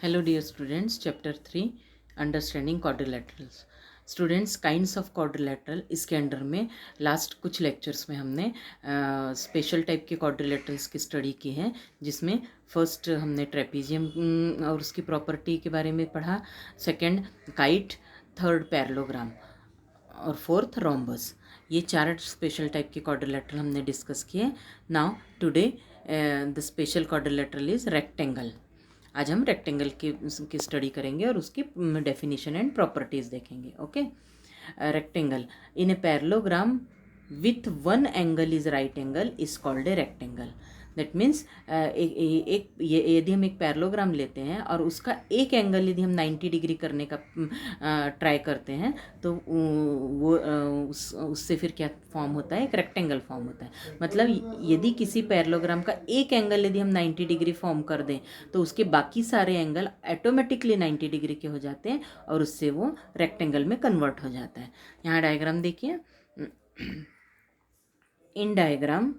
Hello dear students, chapter 3 understanding quadrilaterals. Students, kinds of quadrilateral, इसके under में last कुछ lectures में हमने स्पेशल टाइप के क्वाड्रिलेटरल्स की स्टडी की है, जिसमें फर्स्ट हमने ट्रेपीजियम और उसकी प्रॉपर्टी के बारे में पढ़ा, सेकंड काइट, थर्ड पैरेललोग्राम और फोर्थ रोम्बस। ये चार स्पेशल टाइप के क्वाड्रिलेटरल हमने डिस्कस किए। Now today the special quadrilateral is rectangle. आज हम रेक्टेंगल की स्टडी करेंगे और उसकी डेफिनेशन एंड प्रॉपर्टीज देखेंगे। Okay, rectangle in a parallelogram with one angle is right angle is called a rectangle. That means यदि हम एक पैरेललोग्राम लेते हैं और उसका एक एंगल यदि हम 90 डिग्री करने का ट्राई करते हैं तो वो उससे फिर क्या फॉर्म होता है, एक रेक्टेंगल फॉर्म होता है। मतलब यदि किसी पैरेललोग्राम का एक एंगल यदि हम 90 डिग्री फॉर्म कर दें तो उसके बाकी सारे एंगल ऑटोमेटिकली 90 डिग्री के हो जाते हैं और उससे वो रेक्टेंगल में कन्वर्ट हो जाता है। यहाँ डायग्राम देखिए। इन डायग्राम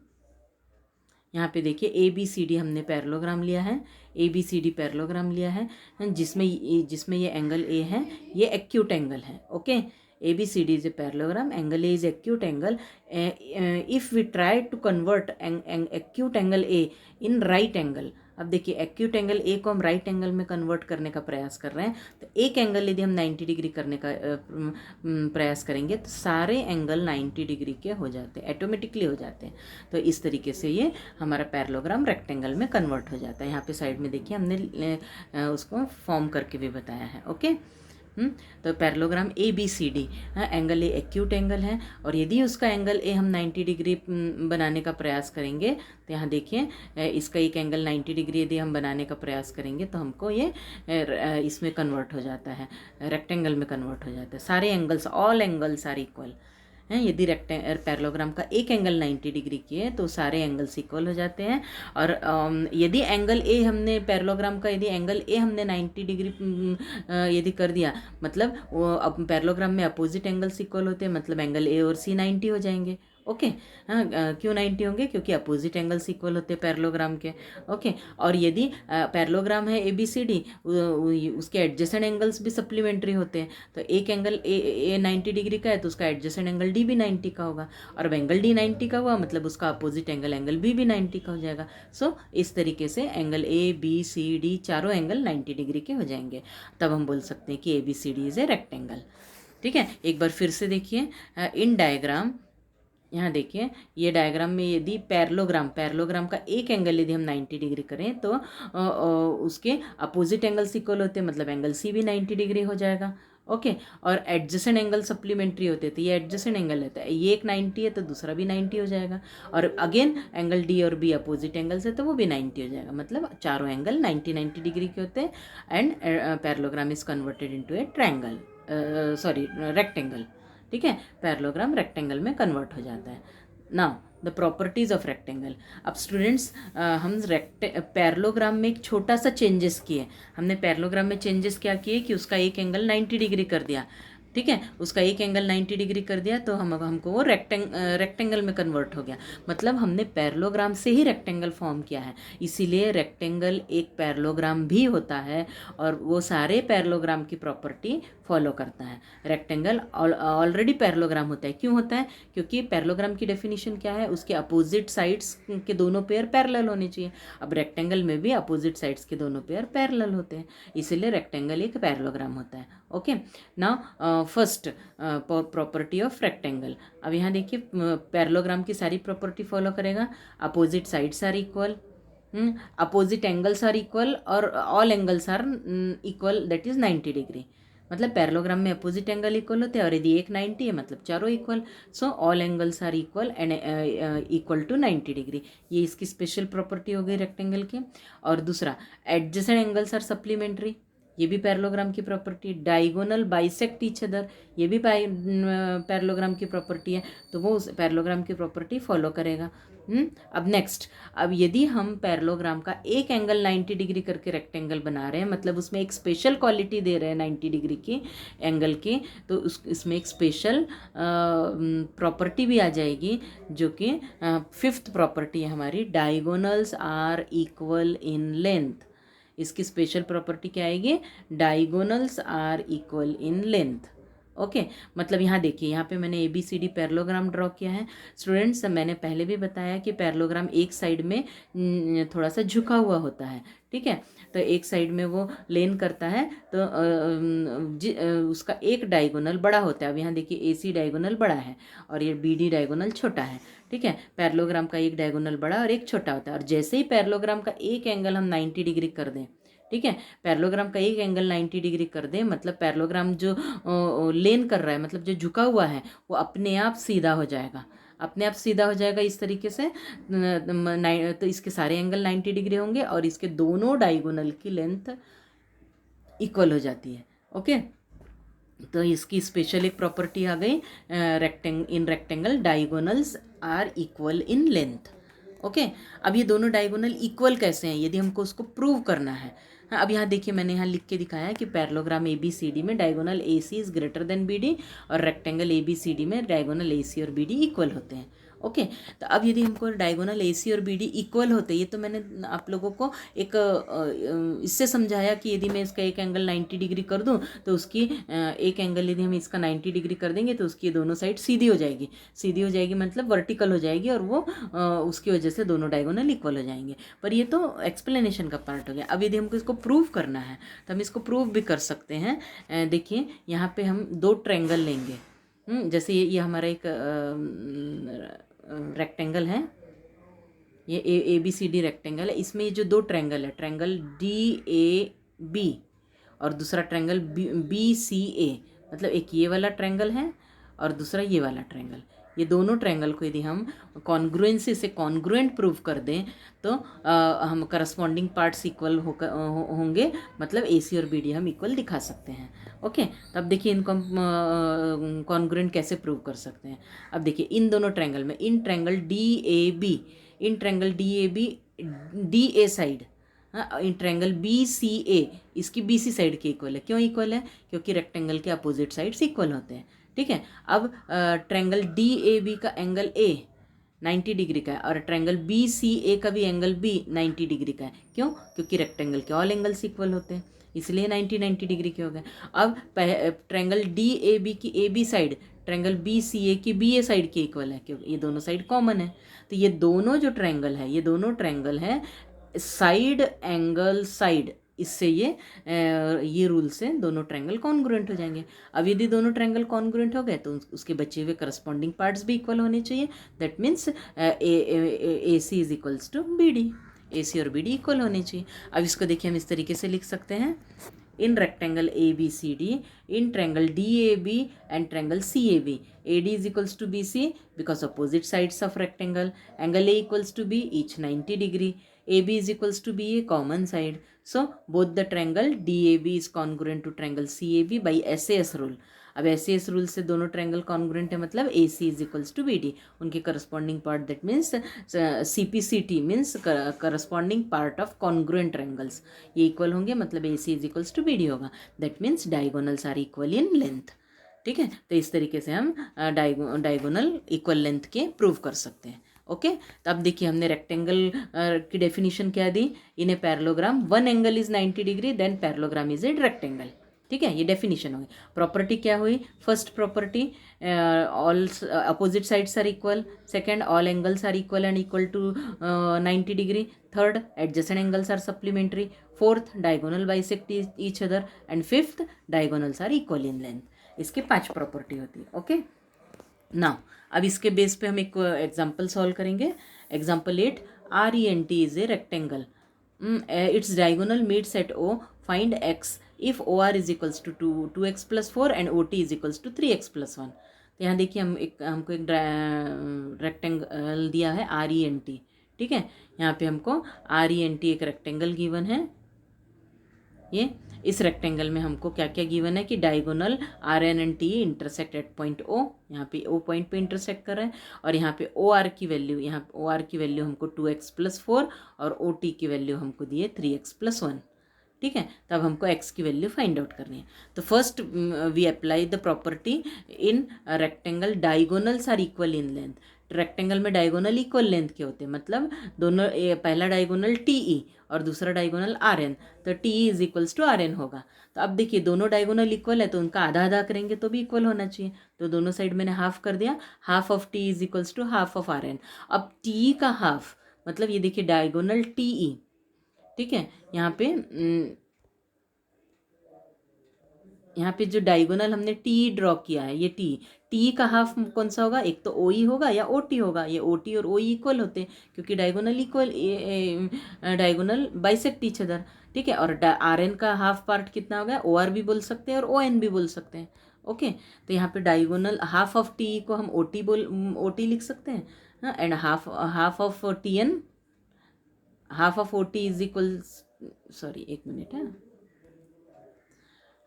यहाँ पे देखिए ABCD हमने पैरेललोग्राम लिया है, ABCD पैरेललोग्राम लिया है, जिसमें ये एंगल A है, ये एक्यूट एंगल है। Okay, ABCD is a parallelogram, angle A is acute angle. If we try to convert acute angle A in right angle, अब देखिए एक्यूट एंगल A को हम राइट एंगल में कन्वर्ट करने का प्रयास कर रहे हैं, तो एक एंगल यदि हम 90 डिग्री करने का प्रयास करेंगे तो सारे एंगल 90 डिग्री के हो जाते हैं, ऑटोमेटिकली हो जाते हैं। तो इस तरीके से ये हमारा पैरेललोग्राम रेक्टेंगल में कन्वर्ट हो जाता है। यहाँ पे साइड में देखिए हमने उसको फॉर्म करके भी बताया है। ओके, तो parallelogram ABCD, angle A acute angle है और यदि उसका एंगल A हम 90 डिग्री बनाने का प्रयास करेंगे तो यहाँ देखिए इसका एक एंगल 90 डिग्री यदि हम बनाने का प्रयास करेंगे तो हमको ये इसमें कन्वर्ट हो जाता है, रेक्टेंगल में कन्वर्ट हो जाता है। सारे angles, all angles are equal हैं। यदि पैरेललोग्राम का एक एंगल 90 डिग्री की है तो सारे एंगल्स इक्वल हो जाते हैं। और यदि एंगल A हमने पैरेललोग्राम का यदि एंगल A हमने 90 डिग्री यदि कर दिया, मतलब अब पैरेललोग्राम में अपोजिट एंगल्स इक्वल होते हैं, मतलब एंगल A और C 90 हो जाएंगे। ओके, हाँ, क्यों 90 होंगे? क्योंकि अपोजिट एंगल्स इक्वल होते हैं पैरेललोग्राम के। ओके, और यदि पैरेललोग्राम है ABCD, उसके एडजेसेंट एंगल्स भी सप्लीमेंट्री होते हैं। तो एक एंगल A 90 डिग्री का है तो उसका एडजेसेंट एंगल D भी 90 का होगा, और अब एंगल D 90 का हुआ मतलब उसका अपोजिट एंगल B भी 90 का हो जाएगा। सो इस तरीके से एंगल ABCD चारों एंगल 90 डिग्री के हो जाएंगे, तब हम बोल सकते हैं कि ABCD इज ए रेक्टेंगल। ठीक है, एक बार फिर से देखिए इन डायग्राम। यहाँ देखिए ये डायग्राम में यदि पैरेललोग्राम का एक एंगल यदि हम 90 डिग्री करें तो उसके अपोजिट एंगल्स इक्वल होते हैं, मतलब एंगल C भी 90 डिग्री हो जाएगा। ओके, और एडजेसेंट एंगल सप्लीमेंट्री होते हैं, तो ये एडजेसेंट एंगल रहता है, ये एक 90 है तो दूसरा भी 90 हो जाएगा, और अगेन एंगल D और B अपोजिट एंगल्स है तो वो भी 90 हो जाएगा, मतलब चारों एंगल 90 डिग्री के होते हैं। And parallelogram is converted into A triangle, rectangle. ठीक है, पैरेललोग्राम रेक्टेंगल में कन्वर्ट हो जाता है। Now the properties of rectangle. अब स्टूडेंट्स हम पैरेललोग्राम में एक छोटा सा चेंजेस किए। हमने पैरेललोग्राम में चेंजेस क्या किए कि उसका एक एंगल 90 डिग्री कर दिया। ठीक है, उसका एक एंगल 90 डिग्री कर दिया तो हमको वो रेक्टेंगल में कन्वर्ट हो गया, मतलब हमने पैरेललोग्राम से ही रेक्टेंगल फॉर्म किया है। इसीलिए रेक्टेंगल एक पैरेललोग्राम भी होता है और वो सारे पैरेललोग्राम की प्रॉपर्टी फॉलो करता है। रेक्टेंगल ऑलरेडी पैरेललोग्राम होता है। क्यों होता है? क्योंकि पैरेललोग्राम की डेफिनेशन क्या है, उसके अपोजिट साइड्स के दोनों पेयर पैरेलल होने चाहिए। अब रेक्टेंगल में भी अपोजिट साइड्स के दोनों पेयर पैरेलल होते हैं, इसीलिए रेक्टेंगल एक पैरेललोग्राम होता है। Okay, now first property of rectangle. अब यहाँ देखिए पैरेललोग्राम की सारी प्रॉपर्टी फॉलो करेगा। Opposite sides are equal, opposite angles are equal, और all angles are equal, that is 90 degree. मतलब पैरेललोग्राम में अपोजिट एंगल इक्वल होते हैं और यदि एक 90 है मतलब चारों equal. So all angles are equal and equal to 90 degree. ये इसकी स्पेशल प्रॉपर्टी हो गई रेक्टेंगल की। और दूसरा, एडजेसेंट एंगल्स आर सप्लीमेंट्री, ये भी पैरेललोग्राम की property. Diagonal bisect each other, ये भी पैरेललोग्राम की प्रॉपर्टी है, तो वो उस पैरेललोग्राम की प्रॉपर्टी फॉलो करेगा। अब नेक्स्ट, अब यदि हम पैरेललोग्राम का एक एंगल 90 डिग्री करके रेक्टेंगल बना रहे हैं, मतलब उसमें एक स्पेशल क्वालिटी दे रहे हैं 90 डिग्री की एंगल की, तो इसमें एक स्पेशल प्रॉपर्टी भी आ जाएगी, जो कि फिफ्थ प्रॉपर्टी है हमारी, diagonals are equal in length. इसकी स्पेशल प्रॉपर्टी क्या आएगी, diagonals are equal in length. Okay मतलब यहाँ देखिए, यहाँ पे मैंने ABCD पैरेललोग्राम ड्रॉ किया है। स्टूडेंट्स मैंने पहले भी बताया कि पैरेललोग्राम एक साइड में थोड़ा सा झुका हुआ होता है, ठीक है। तो एक साइड में वो लेन करता है तो उसका एक डायगोनल बड़ा होता है। अब यहाँ देखिए AC डायगोनल बड़ा है और ये BD डायगोनल छोटा है, ठीक है। पैरेललोग्राम का एक डायगोनल बड़ा और एक छोटा होता है। और जैसे ही पैरेललोग्राम का एक एंगल हम 90 डिग्री कर दें, ठीक है, पैरेललोग्राम का एक एंगल 90 डिग्री कर दें, मतलब पैरेललोग्राम जो लेन कर रहा है, मतलब जो झुका हुआ है, वो अपने आप सीधा हो जाएगा, अपने आप सीधा हो जाएगा इस तरीके से। तो इसके सारे एंगल 90 डिग्री होंगे और इसके दोनों डायगोनल की लेंथ इक्वल हो जाती है। ओके तो इसकी स्पेशल एक प्रॉपर्टी आ गई, rectangle diagonals are equal in length. Okay अब ये दोनों डायगोनल इक्वल कैसे हैं, यदि हमको उसको प्रूव करना है। हाँ अब यहाँ देखिए, मैंने यहाँ लिख के दिखाया है कि पैरेललोग्राम ABCD में diagonal AC is greater than BD और रेक्टेंगल ABCD में डायगोनल AC और BD इक्वल होते हैं। ओके तो अब यदि हमको डायगोनल AC और BD इक्वल होते, ये तो मैंने आप लोगों को एक इससे समझाया कि यदि मैं इसका एक एंगल 90 डिग्री कर दूं तो उसकी एक एंगल यदि हम इसका 90 डिग्री कर देंगे तो उसकी दोनों साइड सीधी हो जाएगी, सीधी हो जाएगी मतलब वर्टिकल हो जाएगी और वो उसकी वजह से दोनों डायगोनल इक्वल हो जाएंगे। पर ये तो एक्सप्लेनेशन का पार्ट हो गया। अब यदि हमको इसको प्रूव करना है तो हम इसको प्रूव भी कर सकते हैं। देखिए यहाँ पे हम दो ट्रायंगल लेंगे, जैसे ये हमारा एक रेक्टेंगल है, ये ABCD रेक्टेंगल है। इसमें ये जो दो ट्रायंगल है, ट्रायंगल DAB और दूसरा ट्रायंगल BCA, मतलब एक ये वाला ट्रायंगल है और दूसरा ये वाला ट्रायंगल। ये दोनों ट्रायंगल को यदि हम कॉन्ग्रुएंसी से कॉन्ग्रुएंट प्रूव कर दें तो हम करस्पॉन्डिंग पार्ट्स इक्वल होंगे, मतलब AC और BD हम इक्वल दिखा सकते हैं। ओके तो अब देखिए इनको हम कॉन्ग्रुएंट कैसे प्रूव कर सकते हैं। अब देखिए इन दोनों ट्रायंगल में, in triangle DAB DA side, हाँ इन ट्रायंगल BCA इसकी BC साइड के इक्वल है। क्यों इक्वल है, क्योंकि रेक्टेंगल के अपोजिट साइड्स इक्वल होते हैं, ठीक है। अब ट्रायंगल DAB का एंगल A 90 डिग्री का है और ट्रायंगल BCA का भी एंगल B 90 डिग्री का है। क्यों, क्योंकि रेक्टेंगल के ऑल एंगल्स इक्वल होते हैं, इसलिए 90 डिग्री के हो गए। अब ट्रायंगल DAB की AB साइड ट्रायंगल BCA की BA साइड के इक्वल है, क्योंकि ये दोनों साइड कॉमन है। तो ये दोनों जो ट्रायंगल है, ये दोनों ट्रायंगल है साइड एंगल साइड, इससे ये रूल से दोनों ट्रायंगल कॉन्ग्रुएंट हो जाएंगे। अब यदि दोनों ट्रायंगल कॉन्ग्रुएंट हो गए तो उसके बचे हुए करस्पॉन्डिंग पार्ट्स भी इक्वल होने चाहिए। That means AC is equals to BD, AC और BD इक्वल होने चाहिए। अब इसको देखिए हम इस तरीके से लिख सकते हैं, in rectangle ABCD, in triangle DAB and triangle CAB, AD is equals to BC because opposite sides of rectangle, angle A equals to B, each 90 degree, AB is equals to BA, common side. So both the triangle DAB is congruent to triangle CAB by SAS rule. अब SAS rule से दोनों triangle congruent है, मतलब AC is equals to BD, उनके corresponding part, that means CPCT means corresponding part of congruent triangles, ये equal होंगे, मतलब AC is equals to BD होगा। That means diagonals are equal in length, ठीक है। तो इस तरीके से हम डायगोनल इक्वल लेंथ के प्रूव कर सकते हैं। ओके तो अब देखिए हमने रेक्टेंगल की डेफिनेशन क्या दी, in a parallelogram one angle is 90 degree then parallelogram is a rectangle, ठीक है। ये डेफिनेशन हुई। प्रॉपर्टी क्या हुई, first property all opposite sides are equal, second all angles are equal and equal to 90 degree, third adjacent angles are supplementary, fourth diagonal bisect each other and fifth diagonals are equal in length. इसके 5 property होती है। Okay now अब इसके base पे हम एक example solve करेंगे। Example 8, RENT is a rectangle, its diagonal meets eight O, find X if OR is equals to 2x plus 4 and OT is equals to 3x plus 1। तो यहाँ देखिए हमको एक रेक्टेंगल दिया है RENT, ठीक है। यहाँ पे हमको RENT एक रेक्टेंगल गिवन है। ये इस रेक्टेंगल में हमको क्या क्या गिवन है कि diagonal RN and T intersect at point O, यहाँ पे O पॉइंट पे इंटरसेक्ट कर रहे हैं, और यहाँ पे OR की वैल्यू, यहाँ OR की वैल्यू हमको 2x plus 4 और OT की वैल्यू हमको दी है 3x plus 1, ठीक है। तब हमको x की वैल्यू फाइंड आउट करनी है। तो first we apply the property in rectangle diagonals are equal in length. Rectangle में डायगोनल इक्वल लेंथ के होते हैं, मतलब दोनों पहला डायगोनल टी ई और दूसरा डायगोनल आर एन, तो T E is equals to R N होगा। तो अब देखिए दोनों डायगोनल इक्वल है तो उनका आधा आधा करेंगे तो भी इक्वल होना चाहिए, तो दोनों साइड मैंने हाफ कर दिया, half of T is equals to half of R N. अब टी का हाफ मतलब ये देखिए डायगोनल टी ई, ठीक है, यहाँ पे जो डायगोनल हमने टी ड्रॉ किया है, ये टी का हाफ कौन सा होगा, एक तो ओ ई होगा या ओ टी होगा, ये ओ टी और ओ ई इक्वल होते हैं क्योंकि diagonal equal diagonal bisect each other, ठीक है। और आर एन का हाफ पार्ट कितना होगा, ओ आर भी बोल सकते हैं और ओ एन भी बोल सकते हैं, ओके। तो यहाँ पे डायगोनल हाफ ऑफ टी को हम ओ टी लिख सकते हैं, and half of T N, half of O T is equal, sorry एक मिनट है,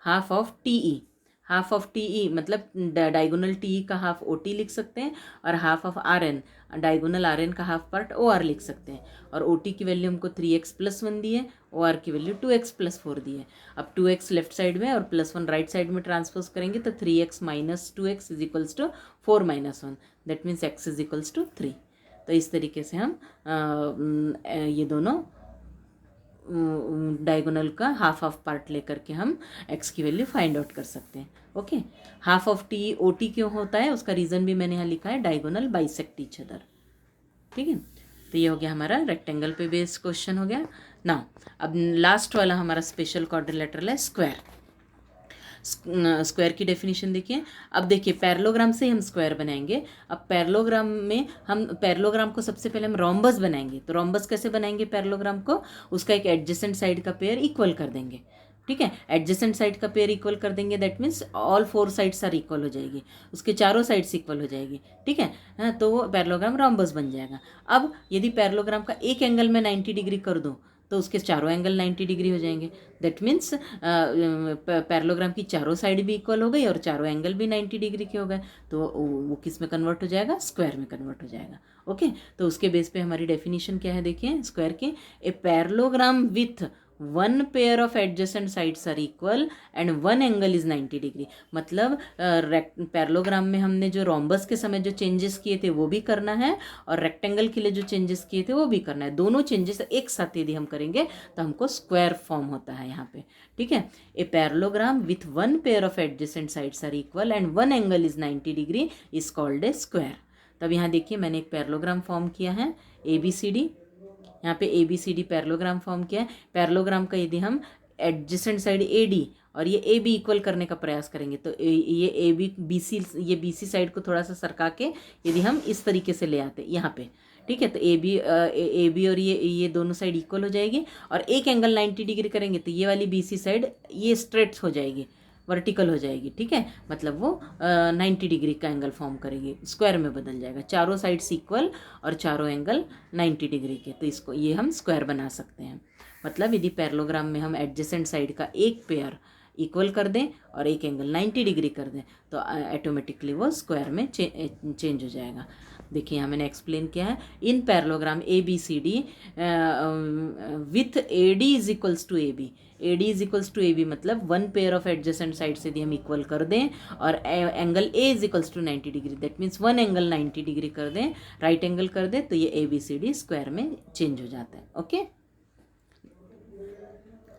half of T E, half of T E मतलब डायगोनल टी ई का हाफ ओ टी लिख सकते हैं, और half of R N, diagonal R N का half part O R लिख सकते हैं। और ओ टी की वैल्यू हमको 3x+1 दी है, ओ आर की वैल्यू 2x+4 दी है। अब 2x लेफ्ट साइड में और +1 राइट साइड में ट्रांसपोज करेंगे तो 3x - 2x is equals to 4 - 1, that means x is equals to 3। तो इस तरीके से हम ये दोनों डायगोनल का हाफ पार्ट लेकर के हम x की वैल्यू फाइंड आउट कर सकते हैं, okay. Half of T O T क्यों होता है उसका रीज़न भी मैंने यहाँ लिखा है, डायगोनल बाइसेक्ट ईच अदर, ठीक है। तो ये हो गया हमारा रेक्टेंगल पे बेस्ड क्वेश्चन हो गया ना। अब लास्ट वाला हमारा स्पेशल क्वाड्रिलेटरल है स्क्वायर। स्क्वायर की डेफिनेशन देखिए। अब देखिए पैरेललोग्राम से हम स्क्वायर बनाएंगे। अब पैरेललोग्राम को सबसे पहले हम रोम्बस बनाएंगे। तो रोम्बस कैसे बनाएंगे पैरेललोग्राम को, उसका एक एडजेसेंट साइड का पेयर इक्वल कर देंगे, ठीक है। एडजेसेंट साइड का पेयर इक्वल कर देंगे, that means all 4 sides are equal हो जाएगी, उसके चारों साइड्स इक्वल हो जाएगी, ठीक है। हाँ, तो वो पैरेललोग्राम रोम्बस बन जाएगा। अब यदि पैरेललोग्राम का एक एंगल में 90 डिग्री कर दूँ तो उसके चारों एंगल 90 डिग्री हो जाएंगे, दैट मीन्स पैरेललोग्राम की चारों साइड भी इक्वल हो गई और चारों एंगल भी 90 डिग्री के हो गए, तो वो किस में कन्वर्ट हो जाएगा, स्क्वायर में कन्वर्ट हो जाएगा, ओके। तो उसके बेस पे हमारी डेफिनेशन क्या है देखिए स्क्वायर की, a parallelogram with 1 pair of adjacent sides are equal and 1 angle is 90 degree. मतलब पैरेललोग्राम में हमने जो रोम्बस के समय जो चेंजेस किए थे वो भी करना है और रेक्टेंगल के लिए जो चेंजेस किए थे वो भी करना है। दोनों चेंजेस एक साथ यदि हम करेंगे तो हमको स्क्वायर फॉर्म होता है यहाँ पे, ठीक है। A parallelogram with 1 pair of adjacent sides are equal and 1 angle is 90 degree is called a square. तब यहाँ देखिए मैंने एक पैरेललोग्राम फॉर्म किया है ABCD, यहाँ पे ABCD पैरेललोग्राम फॉर्म किया है। पैरेललोग्राम का यदि हम एडजेसेंट साइड AD और ये AB इक्वल करने का प्रयास करेंगे तो ये BC साइड को थोड़ा सा सरका के यदि हम इस तरीके से ले आते यहाँ पे, ठीक है, तो AB और ये दोनों साइड इक्वल हो जाएगी और एक एंगल 90 डिग्री करेंगे तो ये वाली BC साइड ये स्ट्रेट हो जाएगी, वर्टिकल हो जाएगी, ठीक है। मतलब वो 90 डिग्री का एंगल फॉर्म करेगी, स्क्वायर में बदल जाएगा, चारों साइड्स इक्वल और चारों एंगल 90 डिग्री के, तो इसको ये हम स्क्वायर बना सकते हैं। मतलब यदि पैरेललोग्राम में हम एडजेसेंट साइड का एक पेयर इक्वल कर दें और एक एंगल 90 डिग्री कर दें तो ऑटोमेटिकली वो स्क्वायर में चेंज हो जाएगा। देखिए यहाँ मैंने एक्सप्लेन किया है, in parallelogram ABCD with AD is equals to AB, AD is equals to AB मतलब 1 पेयर ऑफ एडजेसेंट साइड्स यदि हम इक्वल कर दें और angle A is equals to 90 degree, that means 1 angle 90 degree कर दें, राइट एंगल कर दें, तो ये ABCD स्क्वायर में चेंज हो जाता है, ओके।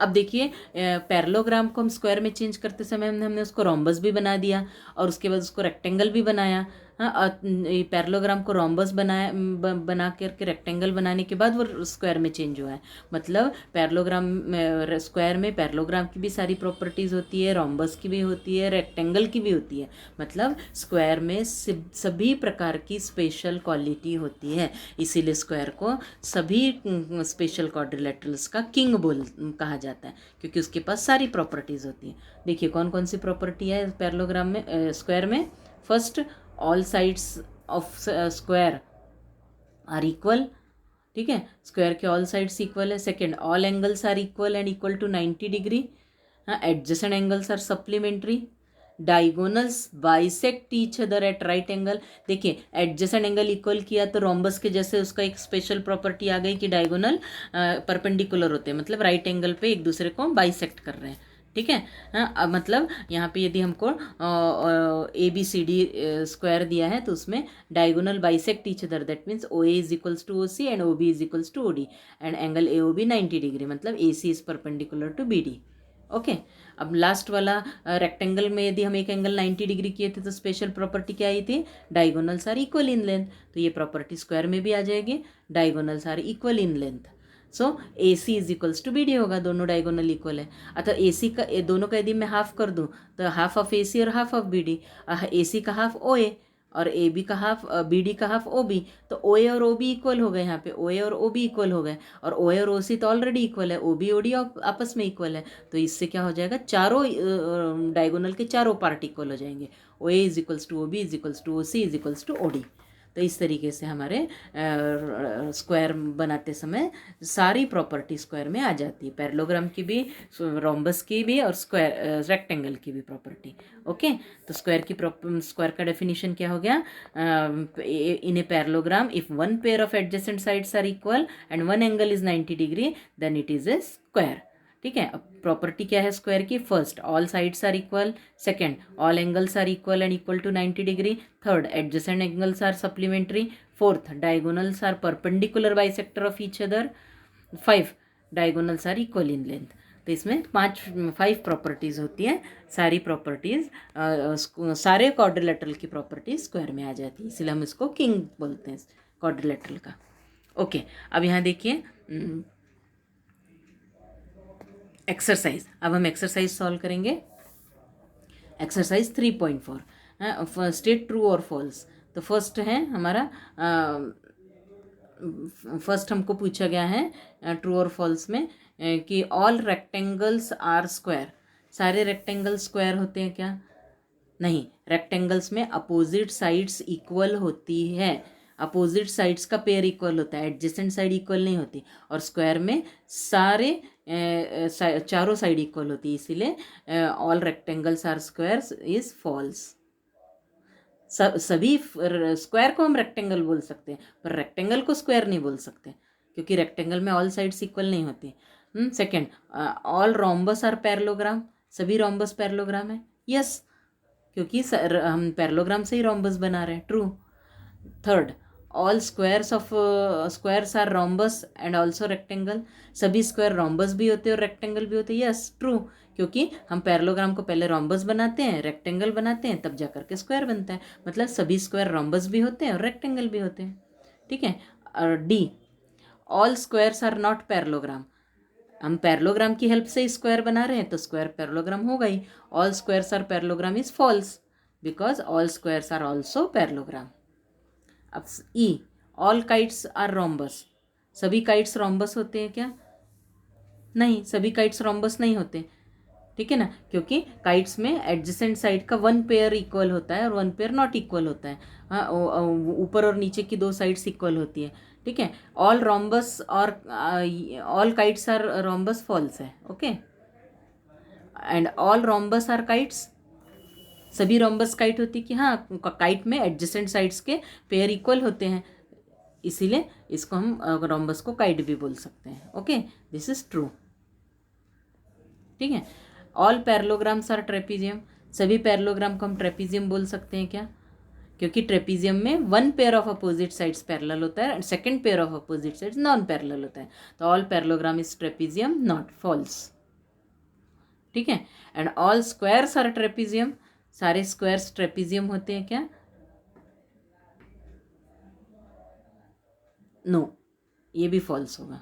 अब देखिए पैरेललोग्राम को हम स्क्वायर में चेंज करते समय हमने उसको रोम्बस भी बना दिया और उसके बाद उसको रेक्टेंगल भी बनाया। हाँ, पैरेललोग्राम को रोम्बस बना करके रेक्टेंगल बनाने के बाद वो स्क्वायर में चेंज हुआ है। मतलब पैरेललोग्राम स्क्वायर में पैरेललोग्राम की भी सारी प्रॉपर्टीज़ होती है, रोम्बस की भी होती है, रेक्टेंगल की भी होती है। मतलब स्क्वायर में सभी प्रकार की स्पेशल क्वालिटी होती है, इसीलिए स्क्वायर को सभी स्पेशल क्वाड्रिलेटरल्स का किंग कहा जाता है क्योंकि उसके पास सारी प्रॉपर्टीज़ होती है। देखिए कौन कौन सी प्रॉपर्टी है पैरेललोग्राम में, स्क्वायर में। First, all sides of square are equal, ठीक है, स्क्वायर के ऑल साइड्स इक्वल है। Second, all angles are equal and equal to 90 degree. हाँ, adjacent angles are supplementary, diagonals bisect each other at right angle. देखिए adjacent angle equal किया तो rhombus के जैसे उसका एक स्पेशल प्रॉपर्टी आ गई कि डायगोनल परपेंडिकुलर होते हैं, मतलब राइट एंगल पे एक दूसरे को बाइसेक्ट कर रहे हैं, ठीक है। हाँ, अब मतलब यहाँ पे यदि हमको ABCD स्क्वायर दिया है तो उसमें diagonal bisect each other, that means OA is equals to OC and OB is equals to OD and angle AOB 90 degree, मतलब AC is perpendicular to BD। Okay. अब लास्ट वाला रेक्टेंगल में यदि हम एक एंगल 90 डिग्री किए थे तो स्पेशल प्रॉपर्टी क्या आई थी, diagonals are equal in length, तो ये प्रॉपर्टी स्क्वायर में भी आ जाएगी, diagonals are equal in length. So AC is equals to BD होगा, दोनों डायगोनल इक्वल है। अतः AC का दोनों का यदि मैं हाफ कर दूं तो हाफ ऑफ AC और हाफ ऑफ BD, AC का हाफ OA और AB का हाफ BD का हाफ OB, तो OA और OB इक्वल हो गए, यहाँ पे OA और OB इक्वल हो गए, और OA और OC तो ऑलरेडी इक्वल है, OB OD आपस में इक्वल है, तो इससे क्या हो जाएगा, चारों डायगोनल के चारों पार्ट इक्वल हो जाएंगे, OA is equals to OB is equals to OC is equals to OD। तो इस तरीके से हमारे स्क्वायर बनाते समय सारी प्रॉपर्टी स्क्वायर में आ जाती है, पैरेललोग्राम की भी, रोम्बस की भी और स्क्वायर रेक्टेंगल की भी प्रॉपर्टी। ओके, तो स्क्वायर का डेफिनेशन क्या हो गया, in a parallelogram if one pair of adjacent sides are equal and one angle is 90 degree then it is a square. ठीक है। अब प्रॉपर्टी क्या है स्क्वायर की, first all sides are equal, second all angles are equal and equal to 90 degree, third adjacent angles are supplementary, fourth diagonals are perpendicular bisector of each other, 5 diagonals are equal in length. तो इसमें 5 properties होती है, सारी properties सारे quadrilateral की properties square में आ जाती है, इसलिए हम इसको किंग बोलते हैं क्वाड्रिलेटरल का। ओके, अब यहाँ देखिए एक्सरसाइज, अब हम एक्सरसाइज सॉल्व करेंगे। एक्सरसाइज 3.4 स्टेट ट्रू और फॉल्स। तो फर्स्ट है हमारा फर्स्ट हमको पूछा गया है ट्रू और फॉल्स में कि ऑल रेक्टेंगल्स आर स्क्वायर, सारे रेक्टेंगल स्क्वायर होते हैं क्या, नहीं, रेक्टेंगल्स में अपोजिट साइड्स इक्वल होती है, अपोजिट साइड्स का पेयर इक्वल होता है, एडजेसेंट साइड इक्वल नहीं होती, और स्क्वायर में सारे चारों साइड इक्वल होती है, इसीलिए all rectangles are squares is false. सभी स्क्वायर को हम रेक्टेंगल बोल सकते हैं पर रेक्टेंगल को स्क्वायर नहीं बोल सकते क्योंकि रेक्टेंगल में ऑल साइड्स इक्वल नहीं होती। Second, all rhombus are parallelogram, सभी रोम्बस पैरेललोग्राम है, यस, क्योंकि हम पैरेललोग्राम से ही रोम्बस बना रहे हैं, true. Third, all squares are rhombus and also rectangle, सभी स्क्वायर रोम्बस भी होते हैं और रेक्टेंगल भी होते हैं, यस, ट्रू, क्योंकि हम पैरेललोग्राम को पहले रोम्बस बनाते हैं, रेक्टेंगल बनाते हैं, तब जा करके स्क्वायर बनता है, मतलब सभी स्क्वायर रोम्बस भी होते हैं और रेक्टेंगल भी होते हैं। ठीक है। और D, all squares are not parallelogram, हम पैरेललोग्राम की हेल्प से स्क्वायर बना रहे हैं तो स्क्वायर पैरेललोग्राम होगा ही, all squares are parallelogram is false because all squares are also parallelogram. अब E, all kites are rhombus, सभी काइट्स रोम्बस होते हैं क्या, नहीं, सभी काइट्स रोम्बस नहीं होते, ठीक है ना, क्योंकि काइट्स में एडजेसेंट साइड का वन पेयर इक्वल होता है और वन पेयर नॉट इक्वल होता है, हाँ, ऊपर और नीचे की दो साइड्स इक्वल होती है। ठीक है। ऑल रोम्बस और all kites are rhombus false है, okay, and all rhombus are kites, सभी रोम्बस काइट होती कि हाँ, काइट में एडजेसेंट साइड्स के पेयर इक्वल होते हैं, इसीलिए इसको हम रोम्बस को काइट भी बोल सकते हैं। Okay, this is true. ठीक है। ऑल पैरेललोग्राम्स आर ट्रेपीजियम, सभी पैरेललोग्राम को हम ट्रेपीजियम बोल सकते हैं क्या, क्योंकि ट्रेपीजियम में one pair of opposite sides parallel होता है and second pair of opposite sides non parallel होता है, तो all parallelogram is trapezium, not false. ठीक है। And all squares are trapezium, सारे स्क्वायर्स ट्रेपीजियम होते हैं क्या, नो, ये भी फॉल्स होगा।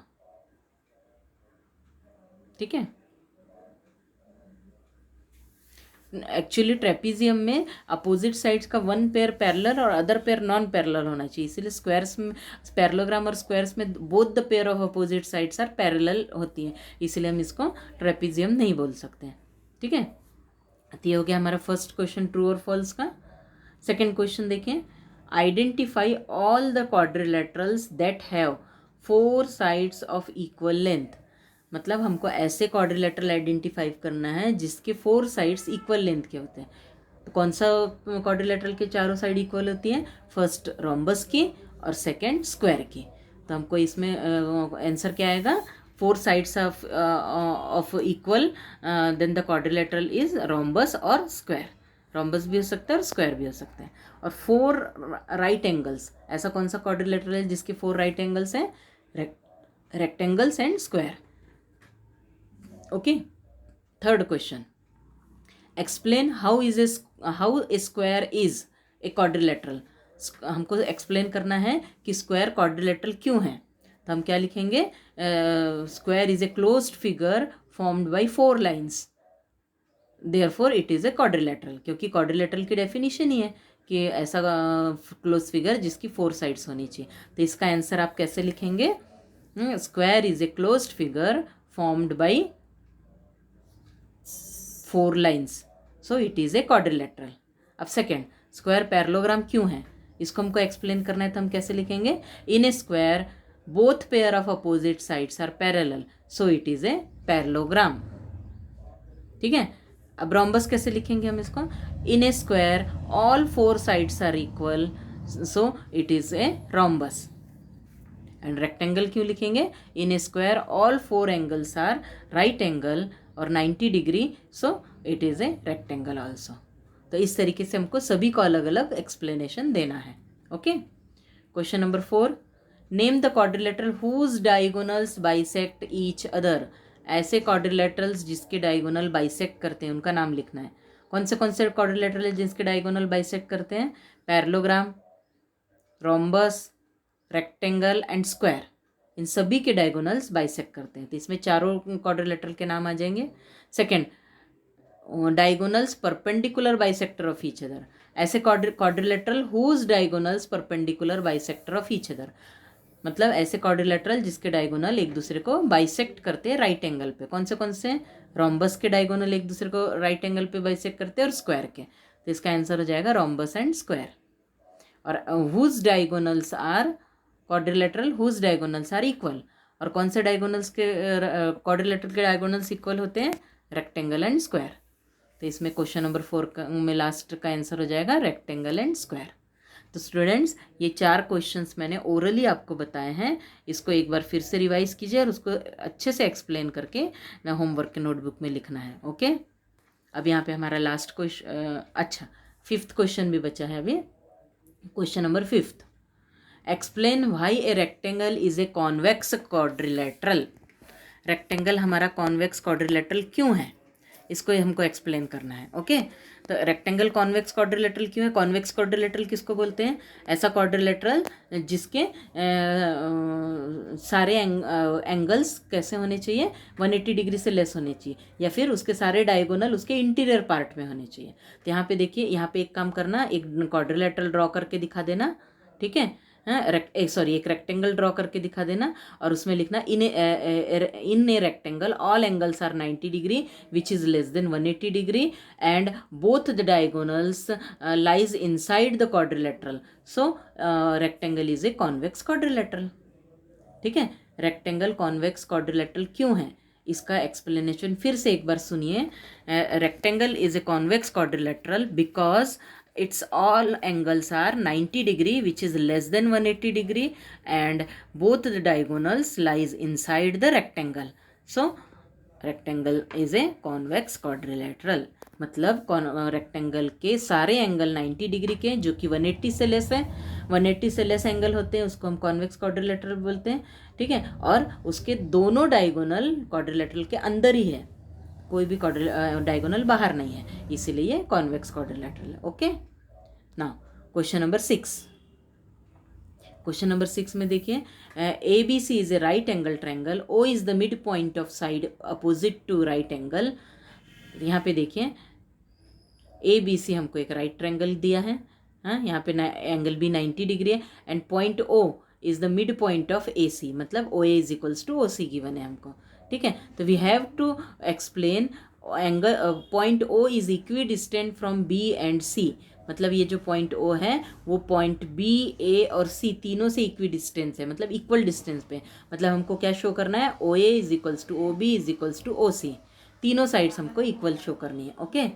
ठीक है। एक्चुअली ट्रेपीजियम में अपोजिट साइड्स का वन पेयर पैरेलल और अदर पेयर नॉन पैरेलल होना चाहिए, इसीलिए स्क्वायर्स में, पैरेललोग्राम और स्क्वायर्स में both the pair of opposite sides are parallel होती है, इसीलिए हम इसको ट्रेपीजियम नहीं बोल सकते। ठीक है। तो ये हो गया हमारा फर्स्ट क्वेश्चन ट्रू और फॉल्स का। सेकेंड क्वेश्चन देखें, identify all the quadrilaterals that have 4 sides of equal length, मतलब हमको ऐसे क्वाड्रिलेटरल आइडेंटिफाई करना है जिसके 4 साइड्स इक्वल लेंथ के होते हैं। तो कौन सा क्वाड्रिलेटरल के चारों साइड इक्वल होती है, फर्स्ट रोम्बस की और सेकंड स्क्वायर की, तो हमको इसमें आंसर क्या आएगा, 4 sides of equal, then the quadrilateral is rhombus or square. rhombus भी हो सकता है और स्क्वायर भी हो सकता है. और 4 राइट एंगल्स, ऐसा कौन सा क्वाड्रिलेटरल है जिसके 4 राइट एंगल्स हैं? Rectangles and square. Okay. Third question, explain how a square is a quadrilateral. हमको एक्सप्लेन करना है कि स्क्वायर क्वाड्रिलेटरल क्यों है. तो हम क्या लिखेंगे? Square is a closed figure formed by 4 lines, therefore it is a quadrilateral. क्योंकि क्वाड्रिलेटरल की डेफिनेशन ही है कि ऐसा क्लोज फिगर जिसकी 4 साइड्स होनी चाहिए. तो इसका आंसर आप कैसे लिखेंगे? Square is a closed figure formed by 4 lines, so it is a quadrilateral. अब सेकेंड, स्क्वायर पैरेललोग्राम क्यों है, इसको हमको एक्सप्लेन करना है. तो हम कैसे लिखेंगे? In a square both pair of opposite sides are parallel, so it is a parallelogram. ठीक है. अब रोम्बस कैसे लिखेंगे हम इसको? In a square all 4 sides are equal, so it is a rhombus. And rectangle क्यों लिखेंगे? In a square all 4 angles are right angle और 90 degree, so it is a rectangle also. तो इस तरीके से हमको सभी को अलग अलग एक्सप्लेनेशन देना है. Okay. Question number 4, name the quadrilateral whose diagonals bisect each other. ऐसे क्वाड्रिलेटरल्स जिसके डायगोनल बाइसेक्ट करते हैं उनका नाम लिखना है. कौन से क्वाड्रिलेटरल जिसके डायगोनल बाइसेक्ट करते हैं? Parallelogram, rhombus, rectangle and square. इन सभी के डायगोनल्स बाइसेक्ट करते हैं. तो इसमें चारों क्वाड्रिलेटरल के नाम आ जाएंगे. Second, diagonals perpendicular bisector of each other. ऐसे quadrilateral whose diagonals perpendicular bisector of each other. मतलब ऐसे क्वाड्रिलेटरल जिसके डायगोनल एक दूसरे को बाइसेक्ट करते हैं राइट एंगल पे. कौन से? रोम्बस के डायगोनल एक दूसरे को राइट एंगल पे बाइसेक्ट करते हैं और स्क्वायर के. तो इसका आंसर हो जाएगा रोम्बस एंड स्क्वायर. और whose diagonals are quadrilateral whose diagonals are equal. और कौन से डायगोनल्स के क्वाड्रिलेटरल के डायगोनल्स इक्वल होते हैं? Rectangle and square. तो इसमें क्वेश्चन नंबर 4 में लास्ट का आंसर हो जाएगा रेक्टेंगल एंड स्क्वायर. तो स्टूडेंट्स, ये 4 क्वेश्चंस मैंने ओरली आपको बताए हैं. इसको एक बार फिर से रिवाइज कीजिए और उसको अच्छे से एक्सप्लेन करके होमवर्क के नोटबुक में लिखना है. ओके. अब यहाँ पे हमारा लास्ट क्वेश्चन, अच्छा 5th क्वेश्चन भी बचा है अभी. Question number 5, explain why a rectangle is a convex quadrilateral. Rectangle हमारा कॉन्वेक्स क्वाड्रिलेटरल क्यों है, इसको हमको एक्सप्लेन करना है. ओके. तो रेक्टेंगल कॉन्वेक्स क्वाड्रिलेटरल क्यों है? कॉन्वेक्स क्वाड्रिलेटरल किसको बोलते हैं? ऐसा क्वाड्रिलेटरल जिसके सारे एंगल्स कैसे होने चाहिए? 180 डिग्री से लेस होने चाहिए, या फिर उसके सारे डायगोनल उसके इंटीरियर पार्ट में होने चाहिए. तो यहाँ पे देखिए, यहाँ पे एक काम करना, एक क्वाड्रिलेटरल ड्रॉ करके दिखा देना. ठीक है. एक रेक्टेंगल ड्रॉ करके दिखा देना और उसमें लिखना in a rectangle all angles are 90 degree which is less than 180 degree and both the diagonals lies inside the quadrilateral, so rectangle is a convex quadrilateral. ठीक है. रेक्टेंगल कॉन्वेक्स क्वाड्रिलेटरल क्यों है, इसका एक्सप्लेनेशन फिर से एक बार सुनिए. Rectangle is a convex quadrilateral because its all angles are 90 degree which is less than 180 degree and both the diagonals lies inside the rectangle, so rectangle is a convex quadrilateral. मतलब rectangle के सारे angle 90 degree के जो कि 180 से less है, 180 से less angle होते हैं उसको हम कॉन्वेक्स क्वाड्रिलेटरल बोलते हैं. ठीक है. और उसके दोनों डायगोनल क्वाड्रिलेटरल के अंदर ही है, कोई भी डायगोनल बाहर नहीं है, इसीलिए कॉन्वेक्स क्वाड्रिलेटरल है. Okay. Now question number 6. Question number 6 में देखिए, A B C is a right angle triangle, O is the mid point of side opposite to right angle. यहाँ पे देखिए ए बी सी हमको एक राइट ट्रायंगल दिया है. हाँ, यहाँ पे एंगल भी 90 डिग्री है and point O is the mid point of A C, मतलब O A is equals to O C given है हमको. ठीक है. तो we have to explain angle point O is equidistant from B and C. मतलब ये जो point ओ है वो पॉइंट बी, ए और सी तीनों से इक्वी डिस्टेंस है, मतलब इक्वल डिस्टेंस पे. मतलब हमको क्या शो करना है? O A is equals to O B is equals to O C. तीनों साइड्स हमको इक्वल शो करनी है. ओके.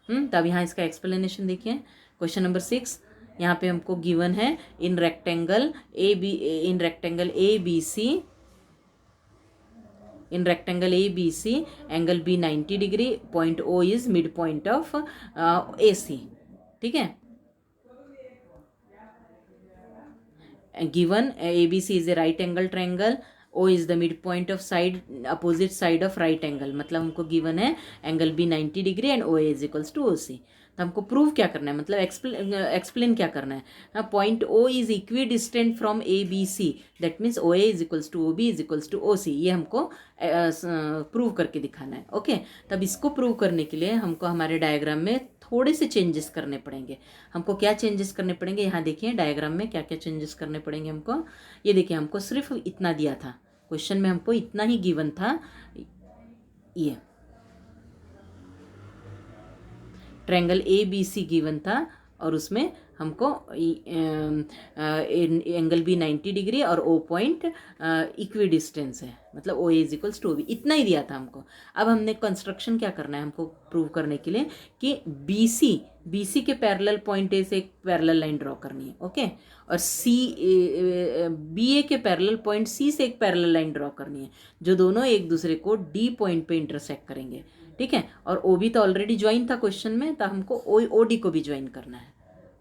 तब यहाँ इसका एक्सप्लेनेशन देखिए. क्वेश्चन नंबर 6 यहाँ पे हमको गिवन है in rectangle A B C in rectangle A B C angle B 90 degree, point O is mid point of A C. ठीक है, given ABC is a right angle triangle, O is the midpoint of side opposite side of right angle, मतलब हमको given है angle B 90 degree and OA is equals to OC। तो हमको prove क्या करना है, मतलब एक्सप्लेन क्या करना है। Point O is equidistant from ABC, that means OA is equals to OB is equals to OC, ये हमको प्रूव करके दिखाना है। ओके, तब इसको प्रूव करने के लिए हमको हमारे डायग्राम में थोड़े से चेंजेस करने पड़ेंगे। हमको क्या चेंजेस करने पड़ेंगे, यहाँ देखिए डायग्राम में क्या क्या चेंजेस करने पड़ेंगे हमको। ये देखिए हमको सिर्फ इतना दिया था, क्वेश्चन में हमको इतना ही गिवन था। ये triangle A B C given था और उसमें हमको एंगल बी 90 डिग्री और ओ पॉइंट इक्वी डिस्टेंस है, मतलब O is equals to B, इतना ही दिया था हमको। अब हमने कंस्ट्रक्शन क्या करना है हमको प्रूव करने के लिए कि बी सी के पैरेलल पॉइंट ए से एक पैरेलल लाइन ड्रॉ करनी है। ओके, और बी ए के पैरेलल पॉइंट सी से एक पैरेलल लाइन ड्रॉ करनी है, जो दोनों एक दूसरे को डी पॉइंट पे इंटरसेक्ट करेंगे। ठीक है, और ओ बी तो ऑलरेडी ज्वाइन था क्वेश्चन में, तो हमको ओ डी को भी ज्वाइन करना है।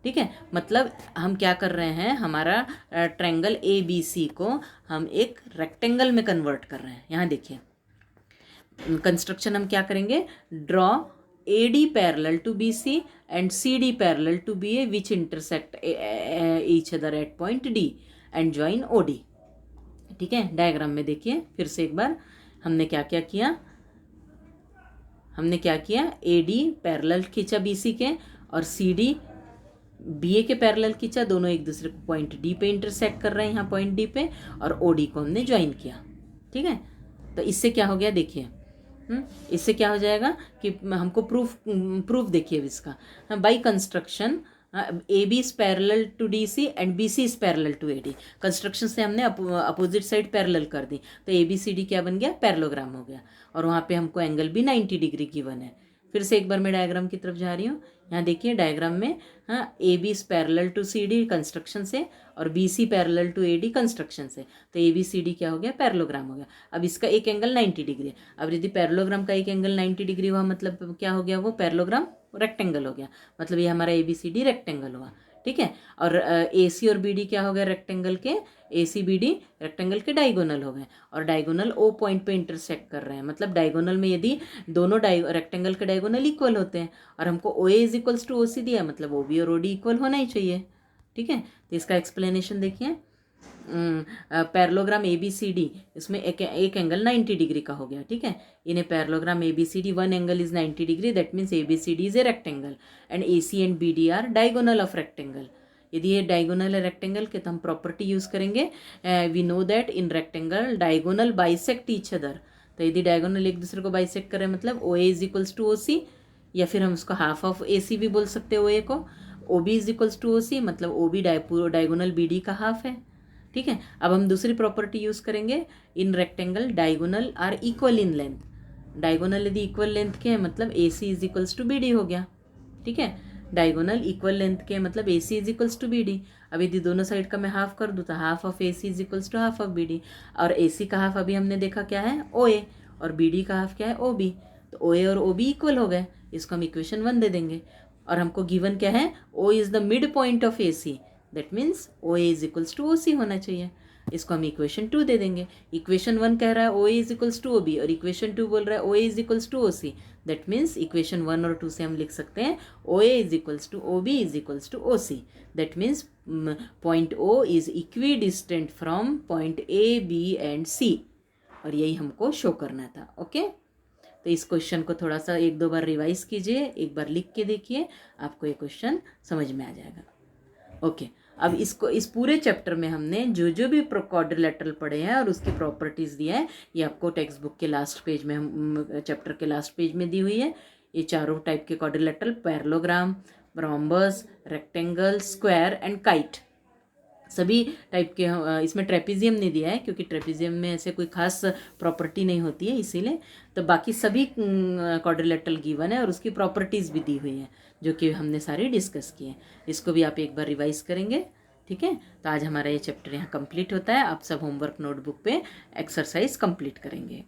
ठीक है, मतलब हम क्या कर रहे हैं, हमारा ट्रायंगल ए बी सी को हम एक रेक्टेंगल में कन्वर्ट कर रहे हैं। यहाँ देखिए कंस्ट्रक्शन हम क्या करेंगे, draw A D parallel to B C and C D parallel to B A which intersect each other at point D and join O D. ठीक है, डायग्राम में देखिए फिर से एक बार हमने क्या क्या किया, ए डी पैरेलल खींचा बी सी के और सी डी बी ए के पैरेलल खींचा, दोनों एक दूसरे को पॉइंट डी पे इंटरसेक्ट कर रहे हैं, यहाँ पॉइंट डी पे, और ओ डी को हमने ज्वाइन किया। ठीक है, तो इससे क्या हो गया देखिए, इससे क्या हो जाएगा कि हमको प्रूफ देखिए इसका, by construction A B is parallel to D C and B C is parallel to A D. Construction से हमने अपोजिट साइड पैरेलल कर दी, तो ए बी सी डी क्या बन गया, पैरेललोग्राम हो गया, और वहाँ पे हमको एंगल भी 90 डिग्री गिवन है। फिर से एक बार मैं डायग्राम की तरफ जा रही हूँ, यहाँ देखिए डायग्राम में A B is parallel to C D construction से और B C parallel to A D construction से, तो ए बी सी डी क्या हो गया, पैरेललोग्राम हो गया। अब इसका एक एंगल 90 डिग्री है, अब यदि पैरेललोग्राम का एक एंगल 90 डिग्री हुआ मतलब क्या हो गया, वो पैरेललोग्राम रेक्टेंगल हो गया, मतलब ये हमारा A B C D rectangle हुआ। ठीक है, और ए सी और बी डी क्या हो गया, रेक्टेंगल के ए सी बी डी रेक्टेंगल के डायगोनल हो गए, और डायगोनल ओ पॉइंट पे इंटरसेक्ट कर रहे हैं, मतलब डायगोनल में यदि दोनों रेक्टेंगल के डायगोनल इक्वल होते हैं और हमको ओ A is equals to O सी दिया, मतलब ओ बी और ओ डी इक्वल होना ही चाहिए। ठीक है, तो इसका एक्सप्लेनेशन देखिए, parallelogram A B C D, इसमें एक एंगल 90 डिग्री का हो गया। ठीक है, in a parallelogram A B C D one angle is 90 degree, that means A B C D is a rectangle and A C and B D are diagonal of rectangle. यदि ये diagonal है rectangle के तो हम property use करेंगे, we know that in rectangle diagonal bisect each other. तो यदि diagonal एक दूसरे को बाइसेक्ट करें मतलब O A is equals to O सी, या फिर हम उसको हाफ ऑफ ए सी भी बोल सकते हैं ओ ए को। O B is equals to O C, मतलब O B diagonal B D का हाफ है। ठीक है, अब हम दूसरी प्रॉपर्टी यूज़ करेंगे, in rectangle diagonal are equal in length. Diagonal यदि इक्वल लेंथ के हैं मतलब A C is equals to B D हो गया। ठीक है, डायगोनल इक्वल लेंथ के मतलब A C is equals to B D. अब यदि दोनों साइड का मैं हाफ कर दूँ तो half of A C is equals to half of B D, और ए सी का हाफ अभी हमने देखा क्या है, ओ ए, और बी डी का हाफ क्या है, ओ बी। तो ओ ए और ओ बी इक्वल हो गए, इसको हम इक्वेशन 1 दे देंगे, और हमको गिवन क्या है, O is the mid point of A C, that means O A is equals to O C होना चाहिए, इसको हम इक्वेशन 2 दे देंगे। इक्वेशन 1 कह रहा है O A is equals to O B, और इक्वेशन 2 बोल रहा है O A is equals to O C, that means equation 1 और 2 से हम लिख सकते हैं O A is equals to O B is equals to O C, that means point O is equidistant from point A B and C, और यही हमको show करना था। ओके, तो इस क्वेश्चन को थोड़ा सा 1-2 बार रिवाइज कीजिए, एक बार लिख के देखिए, आपको ये क्वेश्चन समझ में आ जाएगा। ओके, अब इसको इस पूरे चैप्टर में हमने जो भी क्वाड्रिलेटरल पढ़े हैं और उसकी प्रॉपर्टीज़ दिया है, ये आपको टेक्स्ट बुक के लास्ट पेज में, हम चैप्टर के लास्ट पेज में दी हुई है। ये चारों टाइप के quadrilateral, parallelogram, rhombus, rectangle, square and kite, सभी टाइप के। इसमें ट्रेपेजियम नहीं दिया है क्योंकि ट्रेपेजियम में ऐसे कोई खास प्रॉपर्टी नहीं होती है, इसीलिए। तो बाकी सभी क्वाड्रिलेटरल गिवन है और उसकी प्रॉपर्टीज़ भी दी हुई है, जो कि हमने सारी डिस्कस की है। इसको भी आप एक बार रिवाइज करेंगे। ठीक है, तो आज हमारा ये चैप्टर यहाँ कंप्लीट होता है। आप सब होमवर्क नोटबुक पे एक्सरसाइज कंप्लीट करेंगे।